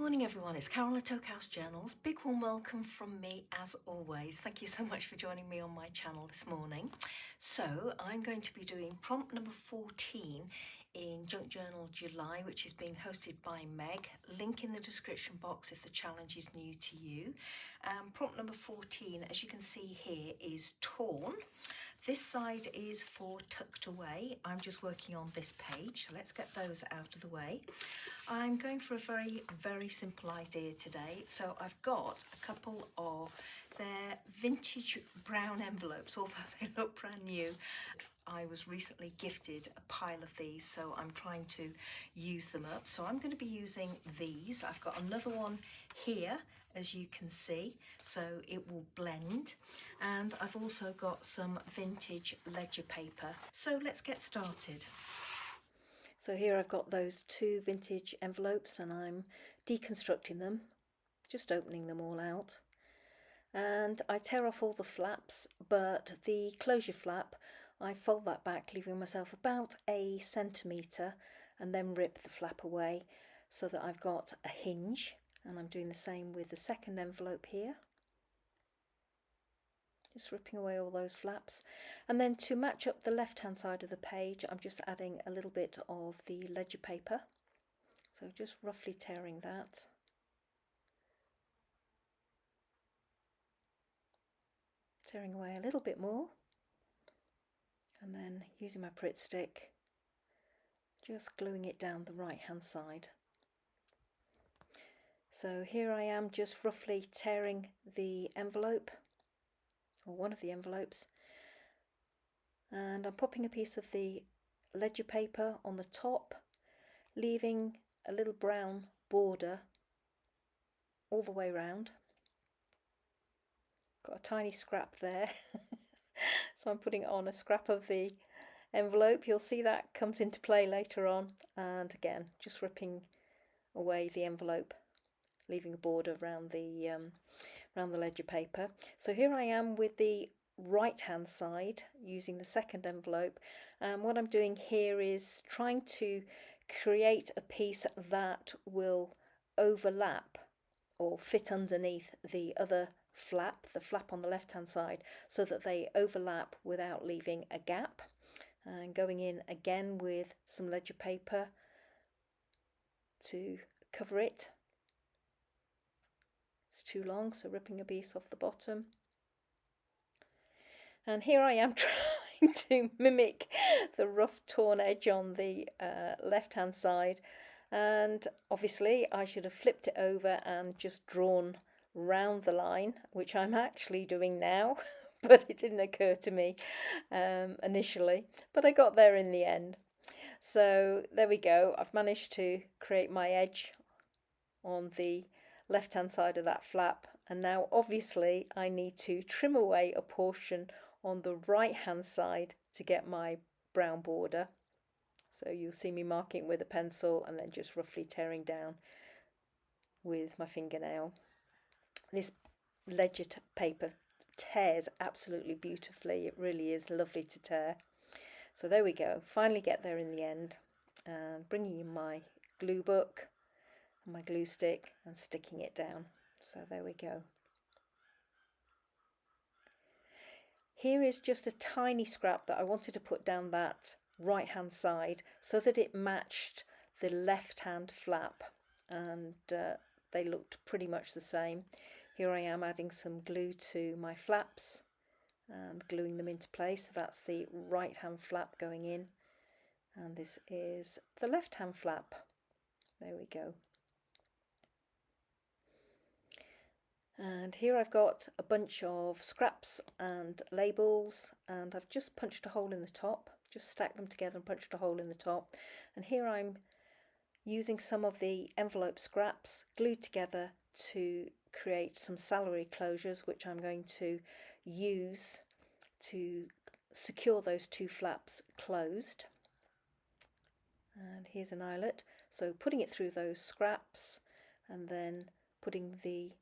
morning everyone, it's Carol at Oakhouse Journals. Big warm welcome from me as always. Thank you so much for joining me on my channel this morning. So I'm going to be doing prompt number 14 in Junk Journal July, which is being hosted by Meg. Link in the description box if the challenge is new to you. Prompt number 14, as you can see here, is torn. This side is for tucked away. I'm just working on this page, so let's get those out of the way. I'm going for a very simple idea today. So I've got a couple of their vintage brown envelopes, although they look brand new. I was recently gifted a pile of these, so I'm trying to use them up. So I'm going to be using these. I've got another one here, as you can see, so it will blend. And I've also got some vintage ledger paper. So let's get started. So here I've got those two vintage envelopes and I'm deconstructing them, just opening them all out. And I tear off all the flaps, but the closure flap, I fold that back, leaving myself about a centimetre, and then rip the flap away so that I've got a hinge. And I'm doing the same with the second envelope here. Just ripping away all those flaps. And then to match up the left hand side of the page, I'm just adding a little bit of the ledger paper. So just roughly tearing that. Tearing away a little bit more. And then using my Pritt stick, just gluing it down the right hand side. So here I am just roughly tearing the envelope, or one of the envelopes, and I'm popping a piece of the ledger paper on the top, leaving a little brown border all the way around. Got a tiny scrap there, so I'm putting it on a scrap of the envelope. You'll see that comes into play later on, and again just ripping away the envelope, leaving a border around the ledger paper. So here I am with the right hand side using the second envelope, and what I'm doing here is trying to create a piece that will overlap or fit underneath the other flap, the flap on the left hand side, so that they overlap without leaving a gap. And going in again with some ledger paper to cover it. It's too long, so ripping a piece off the bottom. And here I am trying to mimic the rough torn edge on the left hand side, and obviously I should have flipped it over and just drawn round the line, which I'm actually doing now, but it didn't occur to me initially, but I got there in the end. So there we go, I've managed to create my edge on the left hand side of that flap, and now obviously I need to trim away a portion on the right hand side to get my brown border. So you'll see me marking with a pencil and then just roughly tearing down with my fingernail. This ledger paper tears absolutely beautifully. It really is lovely to tear. So there we go, finally get there in the end, and bringing in my glue book and my glue stick and sticking it down. So there we go. Here is just a tiny scrap that I wanted to put down that right hand side so that it matched the left hand flap, and they looked pretty much the same. Here I am adding some glue to my flaps and gluing them into place. So that's the right hand flap going in, and this is the left hand flap. There we go. And here I've got a bunch of scraps and labels, and I've just punched a hole in the top, just stacked them together and punched a hole in the top. And here I'm using some of the envelope scraps glued together to create some salary closures, which I'm going to use to secure those two flaps closed. And here's an eyelet, so putting it through those scraps and then putting the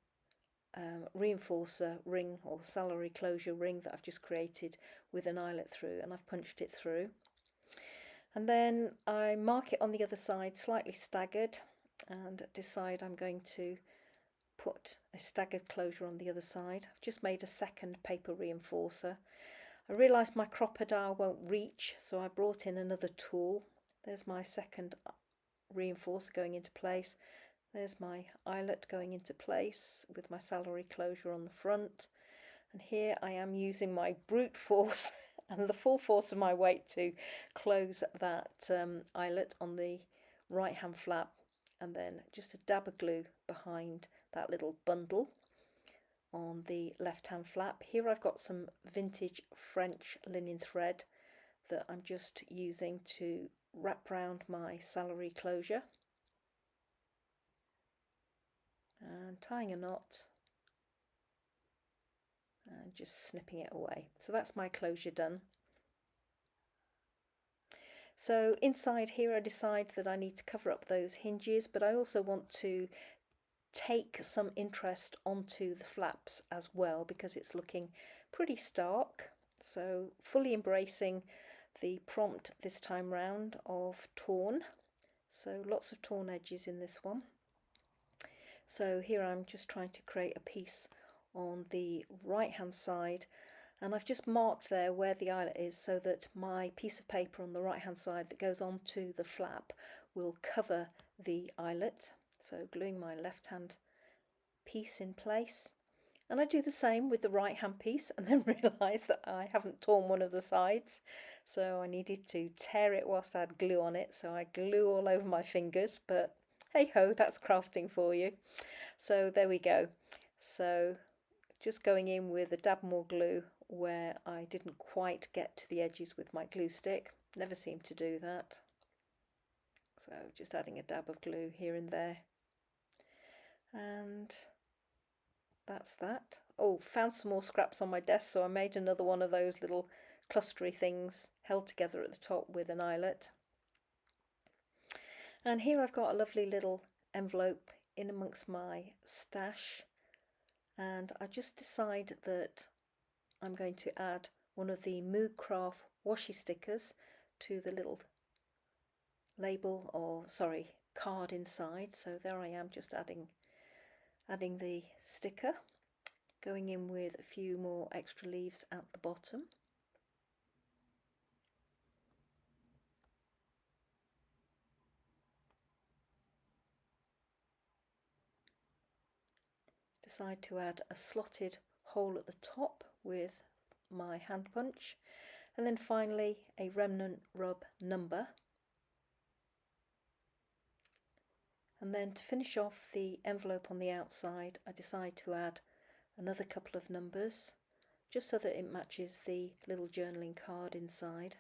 reinforcer ring or salary closure ring that I've just created with an eyelet through, and I've punched it through. And then I mark it on the other side slightly staggered, and decide I'm going to put a staggered closure on the other side. I've just made a second paper reinforcer. I realised my crocodile won't reach, so I brought in another tool. There's my second reinforcer going into place. There's my eyelet going into place with my salary closure on the front. And here I am using my brute force and the full force of my weight to close that eyelet on the right hand flap, and then just a dab of glue behind that little bundle on the left hand flap. Here I've got some vintage French linen thread that I'm just using to wrap around my salary closure and tying a knot and just snipping it away. So that's my closure done. So inside here I decide that I need to cover up those hinges, but I also want to take some interest onto the flaps as well because it's looking pretty stark. So fully embracing the prompt this time round of torn. So lots of torn edges in this one. So here I'm just trying to create a piece on the right hand side, and I've just marked there where the eyelet is so that my piece of paper on the right hand side that goes onto the flap will cover the eyelet. So gluing my left hand piece in place, and I do the same with the right hand piece and then realise that I haven't torn one of the sides, so I needed to tear it whilst I had glue on it, so I glue all over my fingers, but hey ho, that's crafting for you. So there we go. So just going in with a dab more glue where I didn't quite get to the edges with my glue stick. Never seem to do that. So just adding a dab of glue here and there. And that's that. Oh, found some more scraps on my desk, so I made another one of those little clustery things held together at the top with an eyelet. And here I've got a lovely little envelope in amongst my stash, and I just decide that I'm going to add one of the Moog Craft washi stickers to the little label, or sorry, card inside. So there I am, just adding the sticker, going in with a few more extra leaves at the bottom. Decide to add a slotted hole at the top with my hand punch, and then finally a remnant rub number. And then to finish off the envelope on the outside, I decide to add another couple of numbers just so that it matches the little journaling card inside.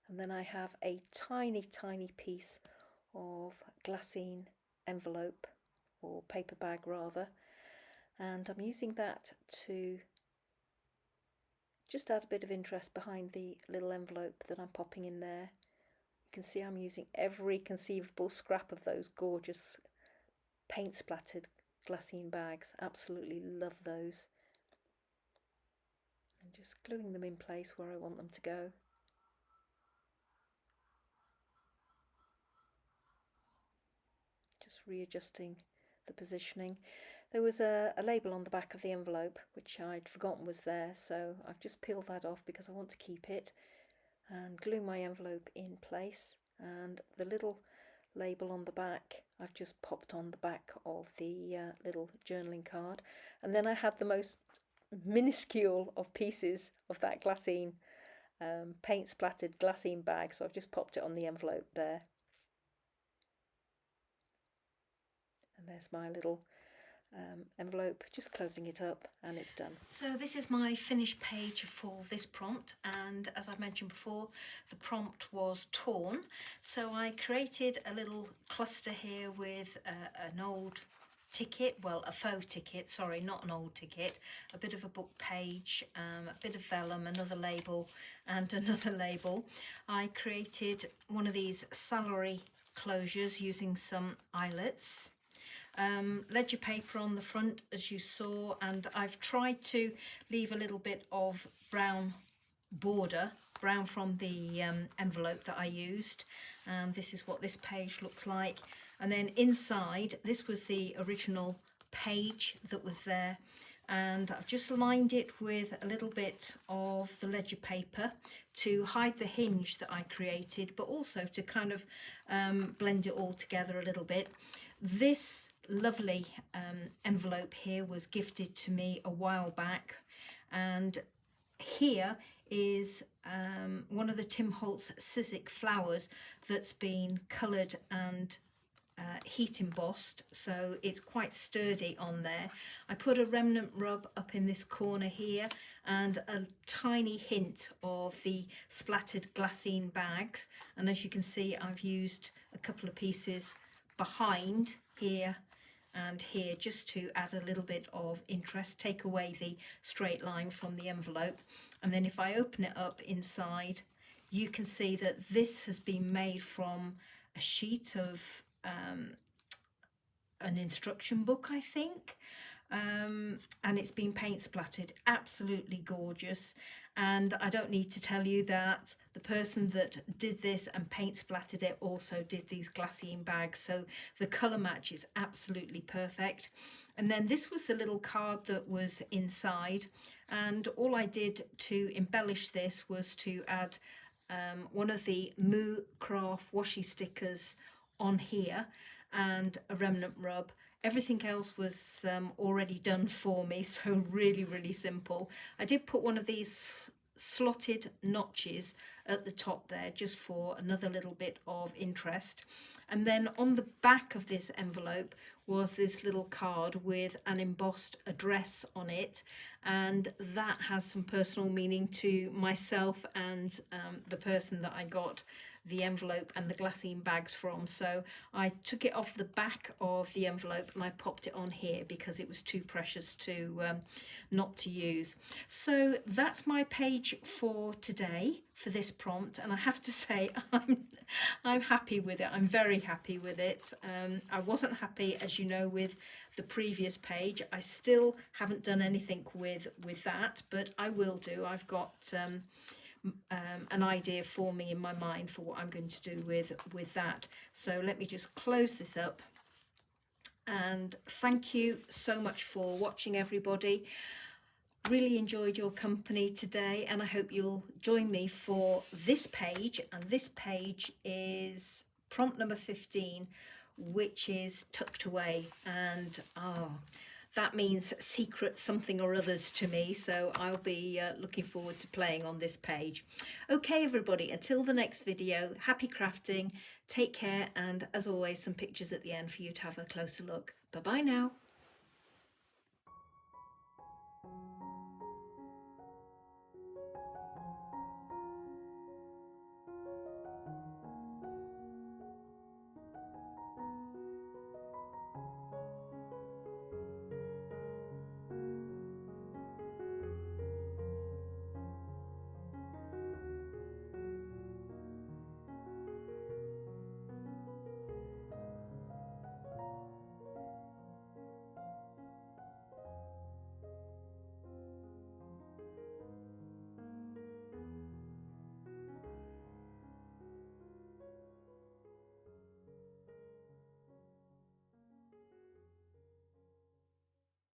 And then I have a tiny piece of glassine envelope, or paper bag rather, and I'm using that to just add a bit of interest behind the little envelope that I'm popping in there. You can see I'm using every conceivable scrap of those gorgeous paint splattered glassine bags. Absolutely love those. And just gluing them in place where I want them to go. Just readjusting the positioning. There was a label on the back of the envelope which I'd forgotten was there, so I've just peeled that off because I want to keep it, and glue my envelope in place. And the little label on the back I've just popped on the back of the little journaling card. And then I had the most minuscule of pieces of that glassine paint splattered glassine bag, so I've just popped it on the envelope there. And there's my little envelope, just closing it up, and it's done. So this is my finished page for this prompt, and as I mentioned before, the prompt was torn, so I created a little cluster here with an old ticket, well, a faux ticket, sorry, not an old ticket, a bit of a book page, a bit of vellum, another label and another label. I created one of these salary closures using some eyelets. Ledger paper on the front, as you saw, and I've tried to leave a little bit of brown border, brown from the envelope that I used, and this is what this page looks like. And then inside, this was the original page that was there, and I've just lined it with a little bit of the ledger paper to hide the hinge that I created, but also to kind of blend it all together a little bit. This lovely envelope here was gifted to me a while back, and here is one of the Tim Holtz Sizzix flowers that's been coloured and heat embossed, so it's quite sturdy on there. I put a remnant rub up in this corner here and a tiny hint of the splattered glassine bags, and as you can see I've used a couple of pieces behind here and here just to add a little bit of interest, take away the straight line from the envelope. And then if I open it up inside, you can see that this has been made from a sheet of an instruction book, I think, and it's been paint splattered. Absolutely gorgeous. And I don't need to tell you that the person that did this and paint splattered it also did these glassine bags, so the colour match is absolutely perfect. And then this was the little card that was inside, and all I did to embellish this was to add one of the Moo Craft washi stickers on here and a remnant rub. Everything else was already done for me, so really simple. I did put one of these slotted notches at the top there just for another little bit of interest. And then on the back of this envelope was this little card with an embossed address on it, and that has some personal meaning to myself and the person that I got the envelope and the glassine bags from. So I took it off the back of the envelope and I popped it on here because it was too precious to not to use. So that's my page for today for this prompt, and I have to say I'm happy with it. I'm very happy with it. I wasn't happy, as you know, with the previous page. I still haven't done anything with that, but I will do. I've got an idea forming in my mind for what I'm going to do with that. So let me just close this up, and thank you so much for watching, everybody. Really enjoyed your company today, and I hope you'll join me for this page, and this page is prompt number 15, which is tucked away, and that means secret something or others to me, so I'll be looking forward to playing on this page. Okay, everybody, until the next video, happy crafting, take care, and as always, some pictures at the end for you to have a closer look. Bye bye now.